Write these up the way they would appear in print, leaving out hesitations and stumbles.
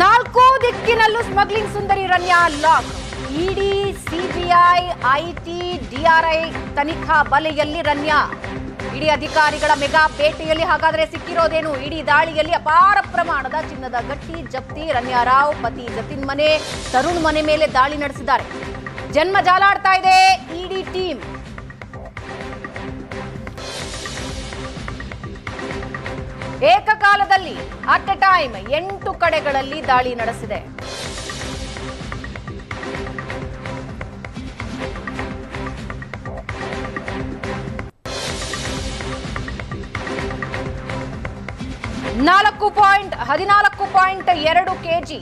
ನಾಲ್ಕು ದಿಕ್ಕಿನಲ್ಲೂ ಸ್ಮಗ್ಲಿಂಗ್ ಸುಂದರಿ Ranya lock. ED, CBI, IT, DRI ತನಿಖಾ ಬಲೆಯಲ್ಲಿ ರನ್ಯಾ. ಇಡಿ ಅಧಿಕಾರಿಗಳ ಮೆಗಾ ಬೇಟೆಯಲ್ಲಿ ಹಾಗಾದ್ರೆ ಸಿಕ್ಕಿರೋದೇನು? ಇಡಿ ದಾಳಿಯಲ್ಲಿ ಅಪಾರ ಪ್ರಮಾಣದ ಚಿನ್ನದ ಗಟ್ಟಿ ಜಪ್ತಿ. ರನ್ಯಾ ರಾವ್ ಪತಿ ಜತಿನ್ ಮನೆ, ತರುಣ್ ಮನೆ ಮೇಲೆ ದಾಳಿ ನಡೆಸಿದ್ದಾರೆ. ಜನ್ಮ ಜಾಲಾಡ್ತಾ ಇದೆ ಇಡಿ ಟೀಮ್. ಏಕಕಾಲದಲ್ಲಿ ಅಟ್ ಎ ಟೈಮ್ 8 ಕಡೆಗಳಲ್ಲಿ ದಾಳಿ ನಡೆಸಿದೆ. $14.2 ಕೆಜಿ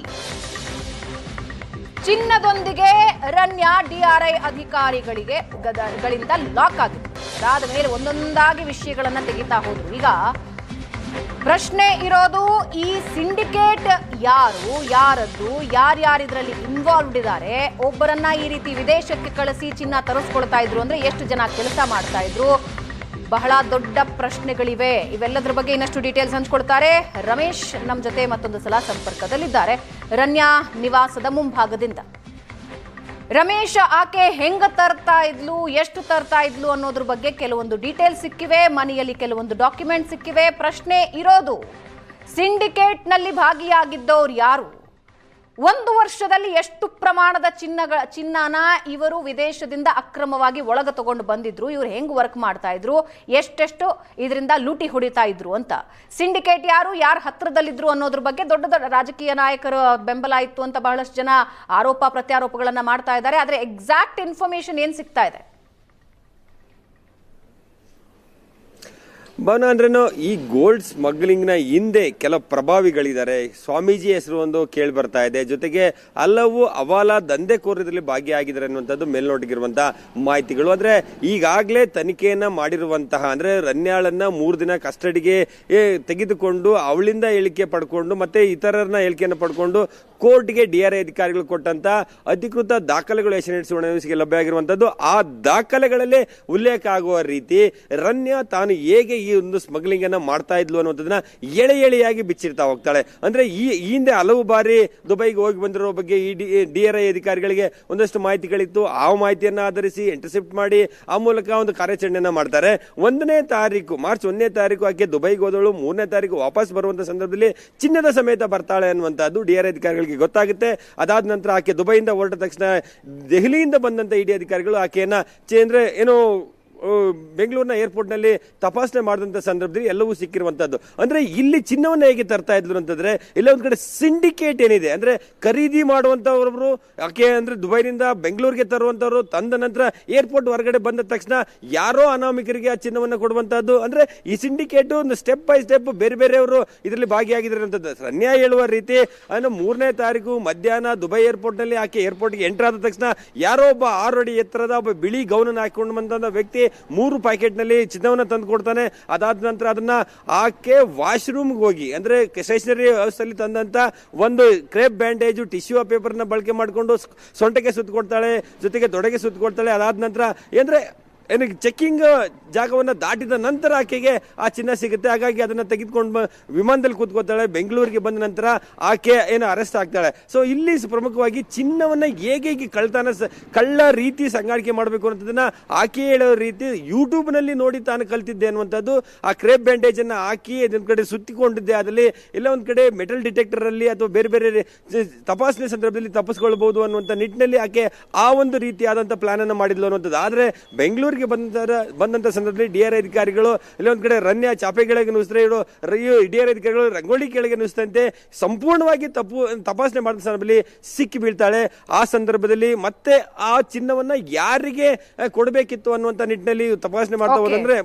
ಚಿನ್ನದೊಂದಿಗೆ ರನ್ಯಾ ಡಿಆರ್ಐ ಅಧಿಕಾರಿಗಳಿಂದ ಲಾಕ್ ಆಗಿದೆ. ಅದಾದ ಮೇಲೆ ಒಂದೊಂದಾಗಿ ವಿಷಯಗಳನ್ನ ತೆಗಿತಾ ಹೋದ್ರು. ಈಗ ಪ್ರಶ್ನೆ ಇರೋದು, ಈ ಸಿಂಡಿಕೇಟ್ ಯಾರದ್ದು, ಯಾರ್ಯಾರು ಇದರಲ್ಲಿ ಇನ್ವಾಲ್ವ್ಡ್ ಇದ್ದಾರೆ? ಒಬ್ಬರನ್ನ ಈ ರೀತಿ ವಿದೇಶಕ್ಕೆ ಕಳಿಸಿ ಚಿನ್ನ ತರಿಸ್ಕೊಳ್ತಾ ಇದ್ರು ಅಂದ್ರೆ ಎಷ್ಟು ಜನ ಕೆಲಸ ಮಾಡ್ತಾ ಇದ್ರು? ಬಹಳ ದೊಡ್ಡ ಪ್ರಶ್ನೆಗಳಿವೆ. ಇವೆಲ್ಲದರ ಬಗ್ಗೆ ಇನ್ನಷ್ಟು ಡೀಟೇಲ್ಸ್ ಹಂಚ್ಕೊಳ್ತಾರೆ ರಮೇಶ್ ನಮ್ಮ ಜೊತೆ ಮತ್ತೊಂದು ಸಲ ಸಂಪರ್ಕದಲ್ಲಿದ್ದಾರೆ ರನ್ಯಾ ನಿವಾಸದ ಮುಂಭಾಗದಿಂದ. ರಮೇಶ್, ಆಕೆ ಹೆಂಗ ತರ್ತಾ ಇದ್ಲು, ಎಷ್ಟು ತರ್ತಾ ಇದ್ಲು ಅನ್ನೋದ್ರ ಬಗ್ಗೆ ಕೆಲವೊಂದು ಡೀಟೇಲ್ಸ್ ಸಿಕ್ಕಿವೆ, ಮನೆಯಲ್ಲಿ ಕೆಲವೊಂದು ಡಾಕ್ಯುಮೆಂಟ್ ಸಿಕ್ಕಿವೆ. ಪ್ರಶ್ನೆ ಇರೋದು, ಸಿಂಡಿಕೇಟ್ ನಲ್ಲಿ ಭಾಗಿಯಾಗಿದ್ದವ್ರು ಯಾರು? 1 ವರ್ಷದಲ್ಲಿ ಎಷ್ಟು ಪ್ರಮಾಣದ ಚಿನ್ನನ ಇವರು ವಿದೇಶದಿಂದ ಅಕ್ರಮವಾಗಿ ಒಳಗೆ ತಗೊಂಡು ಬಂದಿದ್ರು? ಇವರು ಹೆಂಗ್ ವರ್ಕ್ ಮಾಡ್ತಾ ಇದ್ರು? ಎಷ್ಟೆಷ್ಟು ಇದರಿಂದ ಲೂಟಿ ಹೊಡಿತಾ ಇದ್ರು ಅಂತ. ಸಿಂಡಿಕೇಟ್ ಯಾರು ಹತ್ರದಲ್ಲಿದ್ರು ಅನ್ನೋದ್ರ ಬಗ್ಗೆ ದೊಡ್ಡ ದೊಡ್ಡ ರಾಜಕೀಯ ನಾಯಕರ ಬೆಂಬಲ ಇತ್ತು ಅಂತ ಬಹಳಷ್ಟು ಜನ ಆರೋಪ ಪ್ರತ್ಯಾರೋಪಗಳನ್ನ ಮಾಡ್ತಾ ಇದ್ದಾರೆ. ಆದ್ರೆ ಎಕ್ಸಾಕ್ಟ್ ಇನ್ಫಾರ್ಮೇಶನ್ ಏನ್ ಸಿಗ್ತಾ ಇದೆ? ಭವನ ಅಂದ್ರೇನು, ಈ ಗೋಲ್ಡ್ ಸ್ಮಗ್ಲಿಂಗ್ನ ಹಿಂದೆ ಕೆಲ ಪ್ರಭಾವಿಗಳಿದ್ದಾರೆ. ಸ್ವಾಮೀಜಿ ಹೆಸರು ಒಂದು ಕೇಳಿ ಬರ್ತಾ ಇದೆ. ಜೊತೆಗೆ ಹಲವು ಅವಾಲ ದಂಧೆಕೋರರಲ್ಲಿ ಭಾಗಿಯಾಗಿದ್ದಾರೆ ಅನ್ನುವಂಥದ್ದು ಮೇಲ್ನೋಟಿಗಿರುವಂತಹ ಮಾಹಿತಿಗಳು. ಅಂದ್ರೆ ಈಗಾಗಲೇ ತನಿಖೆಯನ್ನ ಮಾಡಿರುವಂತಹ, ಅಂದ್ರೆ ರನ್ಯಾಳನ್ನ 3 ದಿನ ಕಸ್ಟಡಿಗೆ ತೆಗೆದುಕೊಂಡು ಅವಳಿಂದ ಹೇಳಿಕೆ ಪಡ್ಕೊಂಡು ಮತ್ತೆ ಇತರರನ್ನ ಹೇಳಿಕೆಯನ್ನು ಪಡ್ಕೊಂಡು ಕೋರ್ಟ್ಗೆ ಡಿಆರ್ಐ ಅಧಿಕಾರಿಗಳು ಕೊಟ್ಟಂತ ಅಧಿಕೃತ ದಾಖಲೆಗಳು ಎಸ್ಎನ್ಎಸ್ಗೆ ಲಭ್ಯ ಆಗಿರುವಂತದ್ದು. ಆ ದಾಖಲೆಗಳಲ್ಲೇ ಉಲ್ಲೇಖ ಆಗುವ ರೀತಿ ರನ್ಯಾ ತಾನು ಹೇಗೆ ಈ ಒಂದು ಸ್ಮಗ್ಲಿಂಗ್ ಅನ್ನ ಮಾಡ್ತಾ ಇದ್ಲು ಅನ್ನೋದನ್ನ ಎಳೆಯಾಗಿ ಬಿಚ್ಚಿರ್ತಾ ಹೋಗ್ತಾಳೆ. ಅಂದ್ರೆ ಈ ಹಿಂದೆ ಹಲವು ಬಾರಿ ದುಬೈಗೆ ಹೋಗಿ ಬಂದಿರೋ ಬಗ್ಗೆ ಈ ಡಿಆರ್ಐ ಅಧಿಕಾರಿಗಳಿಗೆ ಒಂದಷ್ಟು ಮಾಹಿತಿಗಳಿತ್ತು. ಆ ಮಾಹಿತಿಯನ್ನ ಆಧರಿಸಿ ಇಂಟರ್ಸೆಪ್ಟ್ ಮಾಡಿ ಆ ಮೂಲಕ ಒಂದು ಕಾರ್ಯಾಚರಣೆಯನ್ನ ಮಾಡ್ತಾರೆ. 1ನೇ ತಾರೀಕು ಮಾರ್ಚ್ 1ನೇ ತಾರೀಕು ಆಕೆ ದುಬೈಗೆ ಹೋದಳು. 3ನೇ ತಾರೀಕು ವಾಪಸ್ ಬರುವಂತ ಸಂದರ್ಭದಲ್ಲಿ ಚಿನ್ನದ ಸಮೇತ ಬರ್ತಾಳೆ ಅನ್ನುವಂಥದ್ದು ಡಿಆರ್ಐ ಅಧಿಕಾರಿಗಳಿಗೆ ಗೊತ್ತಾಗುತ್ತೆ. ಅದಾದ ನಂತರ ಆಕೆ ದುಬೈಯಿಂದ ಹೊರಟ ತಕ್ಷಣ ದೆಹಲಿಯಿಂದ ಬಂದಂತ ಇಡಿ ಅಧಿಕಾರಿಗಳು ಆಕೆಯನ್ನ ಏನೋ ಬೆಂಗಳೂರಿನ ಏರ್ಪೋರ್ಟ್ ನಲ್ಲಿ ತಪಾಸಣೆ ಮಾಡಿದಂತ ಸಂದರ್ಭದಲ್ಲಿ ಎಲ್ಲವೂ ಸಿಕ್ಕಿರುವಂತದ್ದು. ಅಂದ್ರೆ ಇಲ್ಲಿ ಚಿನ್ನವನ್ನು ಹೇಗೆ ತರ್ತಾ ಇದ್ರು ಅಂತಂದ್ರೆ, ಇಲ್ಲ ಒಂದ್ ಕಡೆ ಸಿಂಡಿಕೇಟ್ ಏನಿದೆ ಅಂದ್ರೆ ಖರೀದಿ ಮಾಡುವಂತವ್ರೊಬ್ರು ಯಾಕೆ ಅಂದ್ರೆ ದುಬೈನಿಂದ ಬೆಂಗಳೂರಿಗೆ ತರುವಂತವ್ರು, ತಂದ ನಂತರ ಏರ್ಪೋರ್ಟ್ ಹೊರಗಡೆ ಬಂದ ತಕ್ಷಣ ಯಾರೋ ಅನಾಮಿಕರಿಗೆ ಆ ಚಿನ್ನವನ್ನು ಕೊಡುವಂತದ್ದು. ಅಂದ್ರೆ ಈ ಸಿಂಡಿಕೇಟ್ ಒಂದು ಸ್ಟೆಪ್ ಬೈ ಸ್ಟೆಪ್ ಬೇರೆ ಬೇರೆಯವರು ಇದರಲ್ಲಿ ಭಾಗಿಯಾಗಿದ್ದಾರೆ ಅಂತದ್ದು. ರನ್ಯಾ ಹೇಳುವ ರೀತಿ 3ನೇ ತಾರೀಕು ಮಧ್ಯಾಹ್ನ ದುಬೈ ಏರ್ಪೋರ್ಟ್ ನಲ್ಲಿ ಆಕೆ ಏರ್ಪೋರ್ಟ್ಗೆ ಎಂಟರ್ ಆದ ತಕ್ಷಣ ಯಾರೋ ಒಬ್ಬ 6 ಅಡಿ ಎತ್ತರದ ಒಬ್ಬ ಬಿಳಿ ಗೌನನ್ನು ಹಾಕೊಂಡು ಬಂದ ವ್ಯಕ್ತಿ 3 ಪ್ಯಾಕೆಟ್ ನಲ್ಲಿ ಚಿನ್ನವನ್ನು ತಂದು ಕೊಡ್ತಾನೆ. ಅದಾದ ನಂತರ ಅದನ್ನ ಆಕೆ ವಾಶ್ರೂಮ್ಗೆ ಹೋಗಿ, ಅಂದ್ರೆ ಸ್ಟೇಷನರಿ ವ್ಯವಸ್ಥೆಯಲ್ಲಿ ತಂದಂತ ಒಂದು ಕ್ರೇಪ್ ಬ್ಯಾಂಡೇಜ್, ಟಿಶ್ಯೂ ಪೇಪರ್ ನ ಬಳಕೆ ಮಾಡಿಕೊಂಡು ಸೊಂಟಕ್ಕೆ ಸುತ್ತಕೊಡ್ತಾಳೆ, ಜೊತೆಗೆ ತೊಡೆಗೆ ಸುತ್ತಕೊಡ್ತಾಳೆ. ಅದಾದ ನಂತರ ಚೆಕ್ಕಿಂಗ್ ಜಾಗವನ್ನು ದಾಟಿದ ನಂತರ ಆಕೆಗೆ ಆ ಚಿನ್ನ ಸಿಗುತ್ತೆ. ಹಾಗಾಗಿ ಅದನ್ನ ತೆಗೆದುಕೊಂಡು ವಿಮಾನದಲ್ಲಿ ಕೂತ್ಕೊತಾಳೆ. ಬೆಂಗಳೂರಿಗೆ ಬಂದ ನಂತರ ಆಕೆ ಅರೆಸ್ಟ್ ಆಗ್ತಾಳೆ. ಸೊ ಇಲ್ಲಿ ಪ್ರಮುಖವಾಗಿ ಚಿನ್ನವನ್ನ ಹೇಗೆ ಕಳ್ಳ ರೀತಿ ಸಂಗಾಣಿಕೆ ಮಾಡಬೇಕು ಅನ್ನೋದನ್ನ ಆಕೆ ಹೇಳೋ ರೀತಿ ಯೂಟ್ಯೂಬ್ ನಲ್ಲಿ ನೋಡಿ ತಾನು ಕಲ್ತಿದ್ದೆ ಅನ್ನುವಂಥದ್ದು. ಆ ಕ್ರೇಪ್ ಬ್ಯಾಂಡೇಜ್ ಅನ್ನ ಹಾಕಿ ಅದೊಂದ್ ಕಡೆ ಸುತ್ತಿಕೊಂಡಿದ್ದೆ, ಅದರಲ್ಲಿ ಇಲ್ಲ ಒಂದ್ ಕಡೆ ಮೆಟಲ್ ಡಿಟೆಕ್ಟರ್ ಅಲ್ಲಿ ಅಥವಾ ಬೇರೆ ಬೇರೆ ತಪಾಸಣೆ ಸಂದರ್ಭದಲ್ಲಿ ತಪ್ಪಿಸ್ಕೊಳ್ಬಹುದು ಅನ್ನುವಂಥ ನಿಟ್ಟಿನಲ್ಲಿ ಆಕೆ ಆ ಒಂದು ರೀತಿಯಾದಂತಹ ಪ್ಲಾನ್ ಅನ್ನು ಮಾಡಿದ್ಲು ಅನ್ನುವಂಥದ್ದು. ಆದ್ರೆ ಬೆಂಗಳೂರಿಗೆ ಬಂದಂತ ಸಂದರ್ಭದಲ್ಲಿ ಡಿಆರ್ಐ ಅಧಿಕಾರಿಗಳು ಇಲ್ಲ ಒಂದ್ ಕಡೆ ರನ್ಯಾ ಚಾಪೆ ಕೆಳಗೆ ನುಸ್ತಾರೆ, ಡಿಆರ್ಐ ಅಧಿಕಾರಿಗಳು ರಂಗೋಲಿ ಕೆಳಗೆ ನುಸ್ತಂತೆ ಸಂಪೂರ್ಣವಾಗಿ ತಪಾಸಣೆ ಮಾಡಿದ ಸಂದರ್ಭದಲ್ಲಿ ಸಿಕ್ಕಿ ಬೀಳ್ತಾಳೆ. ಆ ಸಂದರ್ಭದಲ್ಲಿ ಮತ್ತೆ ಆ ಚಿನ್ನವನ್ನ ಯಾರಿಗೆ ಕೊಡಬೇಕಿತ್ತು ಅನ್ನುವಂತ ನಿಟ್ಟಿನಲ್ಲಿ ತಪಾಸಣೆ ಮಾಡ್ತಾ ಹೋದಂದ್ರೆ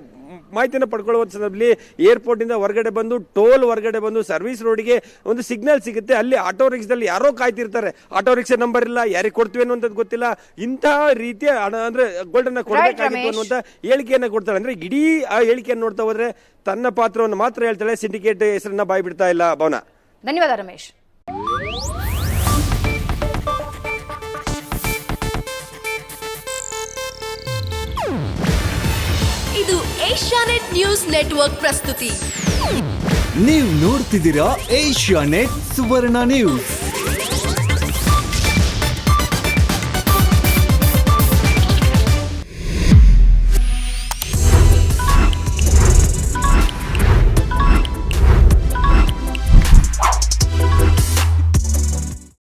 ಮಾಹಿತಿಯನ್ನು ಪಡ್ಕೊಳ್ಳುವ ಸಂದರ್ಭದಲ್ಲಿ ಏರ್ಪೋರ್ಟ್ ಇಂದ ಹೊರಗಡೆ ಬಂದು ಟೋಲ್ ಹೊರಗಡೆ ಬಂದು ಸರ್ವಿಸ್ ರೋಡ್ಗೆ ಒಂದು ಸಿಗ್ನಲ್ ಸಿಗುತ್ತೆ. ಅಲ್ಲಿ ಆಟೋ ರಿಕ್ಷಾದಲ್ಲಿ ಯಾರೋ ಕಾಯ್ತಿರ್ತಾರೆ. ಆಟೋ ರಿಕ್ಷಾ ನಂಬರ್ ಇಲ್ಲ, ಯಾರಿಗೆ ಕೊಡ್ತೀವಿ ಅನ್ನುವಂಥದ್ದು ಗೊತ್ತಿಲ್ಲ. ಇಂತಹ ರೀತಿಯ ಅಂದ್ರೆ ಗೋಲ್ಡ್ ಅನ್ನ ಕೊಡಬೇಕಾಗಿತ್ತು ಅನ್ನುವಂತ ಹೇಳಿಕೆಯನ್ನ ಕೊಡ್ತಾಳೆ. ಅಂದ್ರೆ ಇಡೀ ಆ ಹೇಳಿಕೆಯನ್ನು ನೋಡ್ತಾ ಹೋದ್ರೆ ತನ್ನ ಪಾತ್ರವನ್ನು ಮಾತ್ರ ಹೇಳ್ತಾಳೆ, ಸಿಂಡಿಕೇಟ್ ಹೆಸರನ್ನ ಬಾಯ್ ಬಿಡ್ತಾ ಇಲ್ಲ. ಭವನ, ಧನ್ಯವಾದ ರಮೇಶ್. ಇದು ಏಷ್ಯಾನೆಟ್ ನ್ಯೂಸ್ ನೆಟ್ವರ್ಕ್ ಪ್ರಸ್ತುತಿ. ನೀವು ನೋಡ್ತಿದ್ದೀರಾ ಏಷ್ಯಾ ನೆಟ್ ಸುವರ್ಣ ನ್ಯೂಸ್.